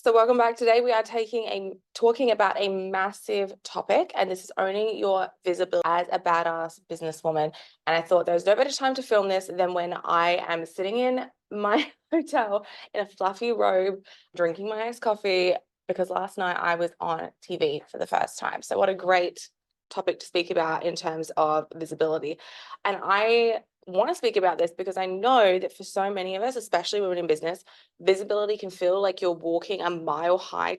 So welcome back. Today we are talking about a massive topic, and this is owning your visibility as a badass businesswoman. And I thought there was no better time to film this than when I am sitting in my hotel in a fluffy robe, drinking my iced coffee, because last night I was on TV for the first time. So what a great topic to speak about in terms of visibility. And I want to speak about this because I know that for so many of us, especially women in business, visibility can feel like you're walking a mile-high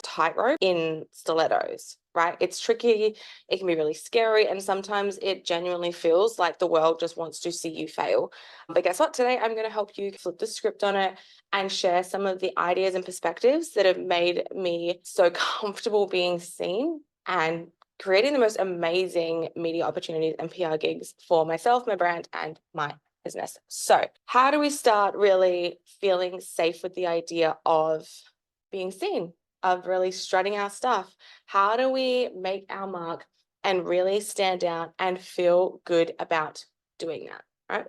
tightrope in stilettos, right? It's tricky, it can be really scary, and sometimes it genuinely feels like the world just wants to see you fail. But guess what? Today I'm going to help you flip the script on it and share some of the ideas and perspectives that have made me so comfortable being seen and creating the most amazing media opportunities and PR gigs for myself, my brand, and my business. So how do we start really feeling safe with the idea of being seen, of really strutting our stuff? How do we make our mark and really stand out and feel good about doing that, right?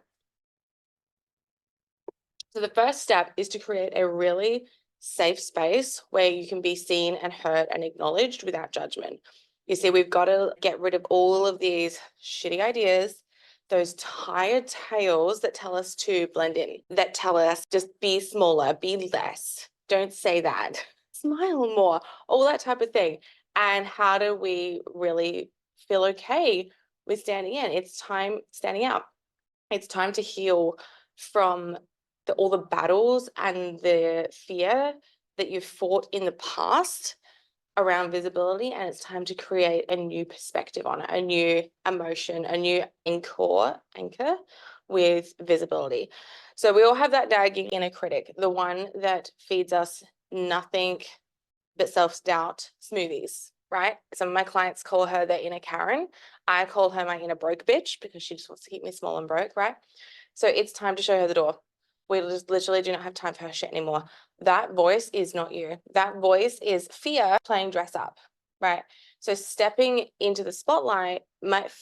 So the first step is to create a really safe space where you can be seen and heard and acknowledged without judgment. You see, we've got to get rid of all of these shitty ideas, those tired tales that tell us to blend in, that tell us just be smaller, be less, don't say that, smile more, all that type of thing. And how do we really feel okay with standing in? It's time standing out. It's time to heal from all the battles and the fear that you've fought in the past around visibility, and it's time to create a new perspective on it, a new emotion, a new anchor with visibility. So we all have that nagging inner critic, the one that feeds us nothing but self-doubt smoothies, right? Some of my clients call her their inner Karen. I call her my inner broke bitch because she just wants to keep me small and broke, right? So it's time to show her the door. We just literally do not have time for her shit anymore. That voice is not you. That voice is fear playing dress up, right? So stepping into the spotlight might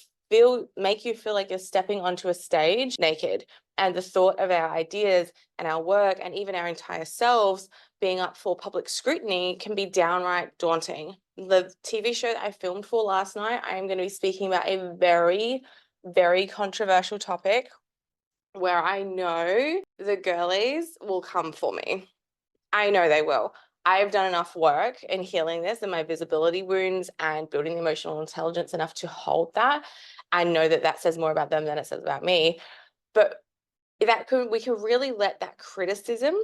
make you feel like you're stepping onto a stage naked. And the thought of our ideas and our work and even our entire selves being up for public scrutiny can be downright daunting. The TV show that I filmed for last night, I am going to be speaking about a very, very controversial topic where I know the girlies will come for me. I know they will. I've done enough work in healing this and my visibility wounds and building the emotional intelligence enough to hold that. I know that that says more about them than it says about me. But we can really let that criticism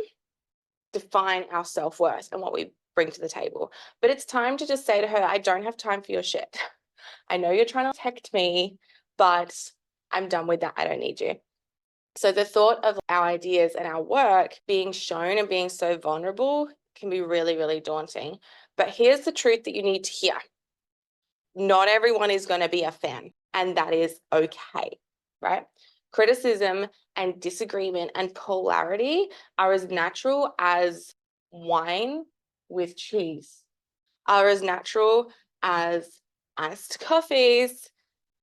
define our self-worth and what we bring to the table. But it's time to just say to her, I don't have time for your shit. I know you're trying to protect me, but I'm done with that. I don't need you. So the thought of our ideas and our work being shown and being so vulnerable can be really, really daunting. But here's the truth that you need to hear. Not everyone is going to be a fan, and that is okay, right? Criticism and disagreement and polarity are as natural as wine with cheese, are as natural as iced coffees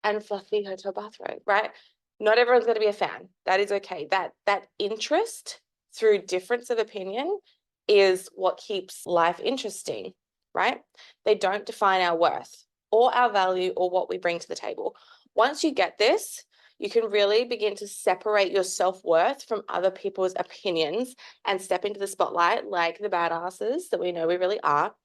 and fluffy hotel bathrobe, right? Not everyone's going to be a fan. That is okay. That interest through difference of opinion is what keeps life interesting, right? They don't define our worth or our value or what we bring to the table. Once you get this, you can really begin to separate your self-worth from other people's opinions and step into the spotlight like the badasses that we know we really are.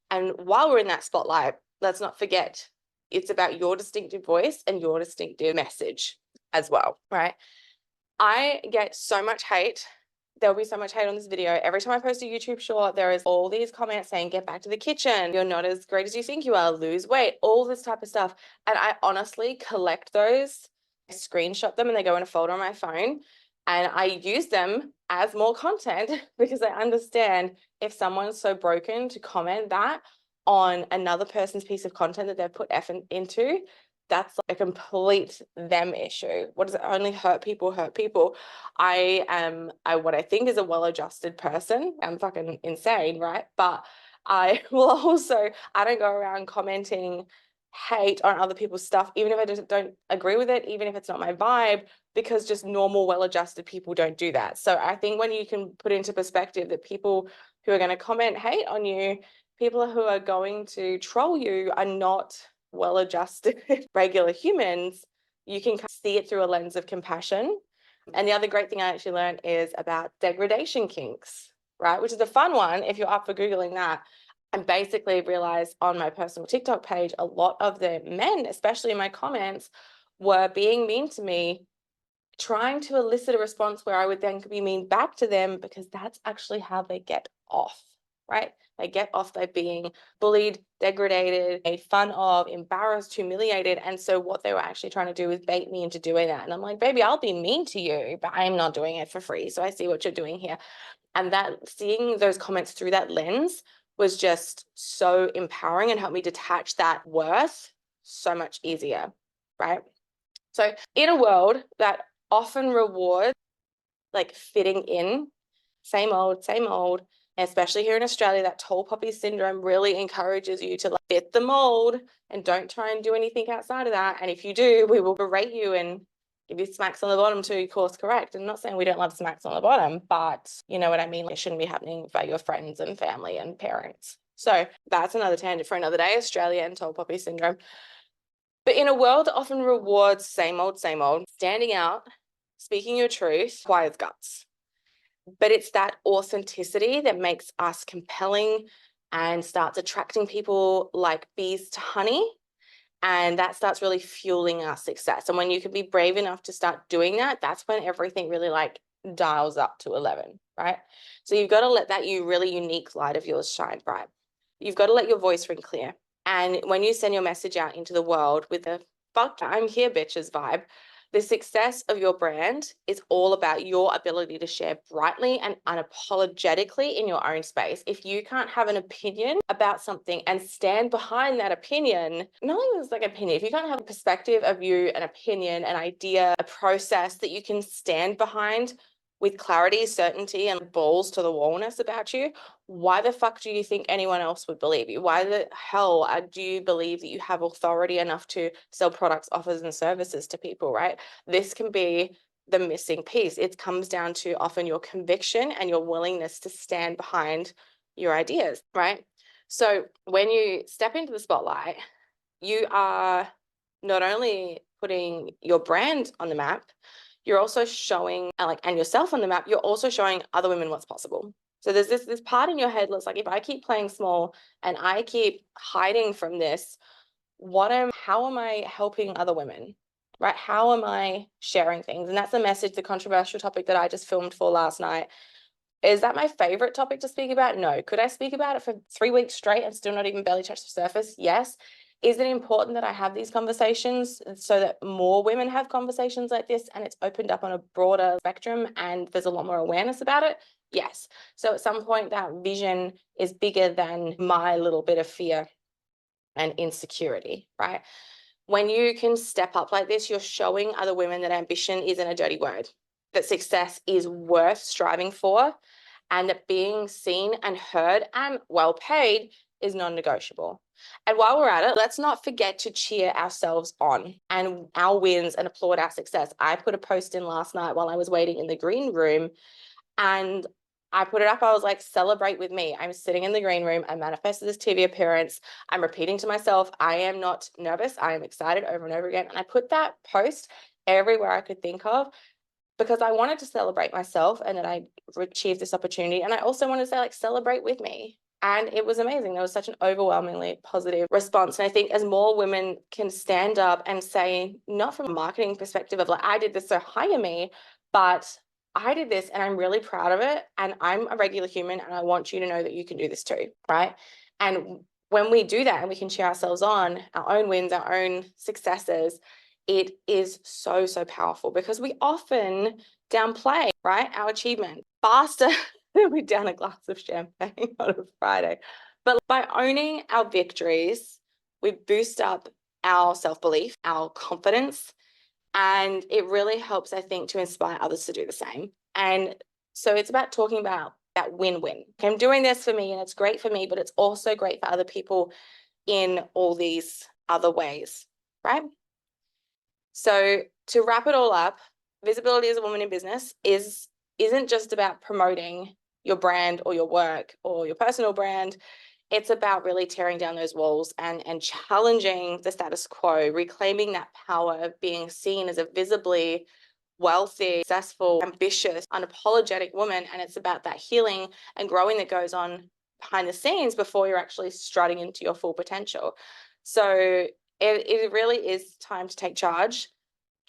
And while we're in that spotlight, let's not forget it's about your distinctive voice and your distinctive message as well, right? I get so much hate. There'll be so much hate on this video. Every time I post a YouTube short, there is all these comments saying, get back to the kitchen. You're not as great as you think you are. Lose weight, all this type of stuff. And I honestly collect those, I screenshot them, and they go in a folder on my phone. And I use them as more content because I understand if someone's so broken to comment that on another person's piece of content that they've put effort into, that's like a complete them issue. What does it only hurt people, hurt people? I am what I think is a well-adjusted person. I'm fucking insane, right? But I will also, I don't go around commenting hate on other people's stuff, even if I just don't agree with it, even if it's not my vibe, because just normal, well-adjusted people don't do that. So I think when you can put into perspective that people who are going to comment hate on you, people who are going to troll you are not well-adjusted regular humans. You can see it through a lens of compassion. And the other great thing I actually learned is about degradation kinks, right? Which is a fun one if you're up for Googling that. And basically realized on my personal TikTok page, a lot of the men, especially in my comments, were being mean to me, trying to elicit a response where I would then be mean back to them, because that's actually how they get off, right? They get off by being bullied, degraded, made fun of, embarrassed, humiliated. And so what they were actually trying to do is bait me into doing that. And I'm like, baby, I'll be mean to you, but I'm not doing it for free. So I see what you're doing here. And that, seeing those comments through that lens was just so empowering and helped me detach that worth so much easier, right? So in a world that often rewards like fitting in, same old, especially here in Australia, that tall poppy syndrome really encourages you to like fit the mold and don't try and do anything outside of that. And if you do, we will berate you and give you smacks on the bottom to course correct. And I'm not saying we don't love smacks on the bottom, but you know what I mean? Like, it shouldn't be happening by your friends and family and parents. So that's another tangent for another day, Australia and tall poppy syndrome. But in a world that often rewards same old, standing out, speaking your truth requires guts. But it's that authenticity that makes us compelling and starts attracting people like bees to honey. And that starts really fueling our success. And when you can be brave enough to start doing that, that's when everything really like dials up to 11, right? So you've got to let that really unique light of yours shine bright. You've got to let your voice ring clear. And when you send your message out into the world with a fuck, I'm here, bitches vibe, the success of your brand is all about your ability to share brightly and unapologetically in your own space. If you can't have an opinion about something and stand behind that opinion, not even like opinion, if you can't have a perspective of you, an opinion, an idea, a process that you can stand behind with clarity, certainty, and balls to the wallness about you, why the fuck do you think anyone else would believe you? Why the hell do you believe that you have authority enough to sell products, offers, and services to people, right? This can be the missing piece. It comes down to often your conviction and your willingness to stand behind your ideas, right? So when you step into the spotlight, you are not only putting your brand on the map, you're also showing and yourself on the map, you're also showing other women what's possible. So there's this part in your head that's like, if I keep playing small and I keep hiding from this, how am I helping other women, right? How am I sharing things? And that's the message, the controversial topic that I just filmed for last night. Is that my favorite topic to speak about? No. Could I speak about it for 3 weeks straight and still not even barely touch the surface? Yes. Is it important that I have these conversations so that more women have conversations like this and it's opened up on a broader spectrum and there's a lot more awareness about it? Yes. So at some point that vision is bigger than my little bit of fear and insecurity, right? When you can step up like this, you're showing other women that ambition isn't a dirty word, that success is worth striving for, and that being seen and heard and well paid is non-negotiable. And while we're at it, let's not forget to cheer ourselves on and our wins and applaud our success. I put a post in last night while I was waiting in the green room, and I put it up. I was like, celebrate with me. I'm sitting in the green room. I manifested this TV appearance. I'm repeating to myself, I am not nervous. I am excited over and over again. And I put that post everywhere I could think of because I wanted to celebrate myself and that I achieved this opportunity. And I also wanted to say, like, celebrate with me. And it was amazing. There was such an overwhelmingly positive response. And I think as more women can stand up and say, not from a marketing perspective of like, I did this, so hire me, but I did this and I'm really proud of it. And I'm a regular human and I want you to know that you can do this too, right? And when we do that and we can cheer ourselves on, our own wins, our own successes, it is so, so powerful because we often downplay, right, our achievement faster than we down a glass of champagne on a Friday. But by owning our victories, we boost up our self-belief, our confidence, and it really helps, I think, to inspire others to do the same. And so it's about talking about that win-win. I'm doing this for me and it's great for me, but it's also great for other people in all these other ways, right? So to wrap it all up, visibility as a woman in business isn't just about promoting your brand or your work or your personal brand. It's about really tearing down those walls and challenging the status quo, reclaiming that power of being seen as a visibly wealthy, successful, ambitious, unapologetic woman. And it's about that healing and growing that goes on behind the scenes before you're actually strutting into your full potential. So it really is time to take charge,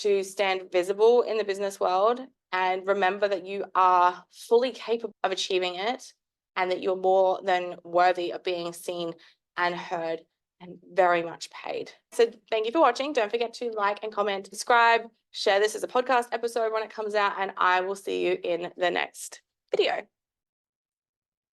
to stand visible in the business world, and remember that you are fully capable of achieving it, and that you're more than worthy of being seen and heard and very much paid. So thank you for watching. Don't forget to like and comment, subscribe, share this as a podcast episode when it comes out, and I will see you in the next video.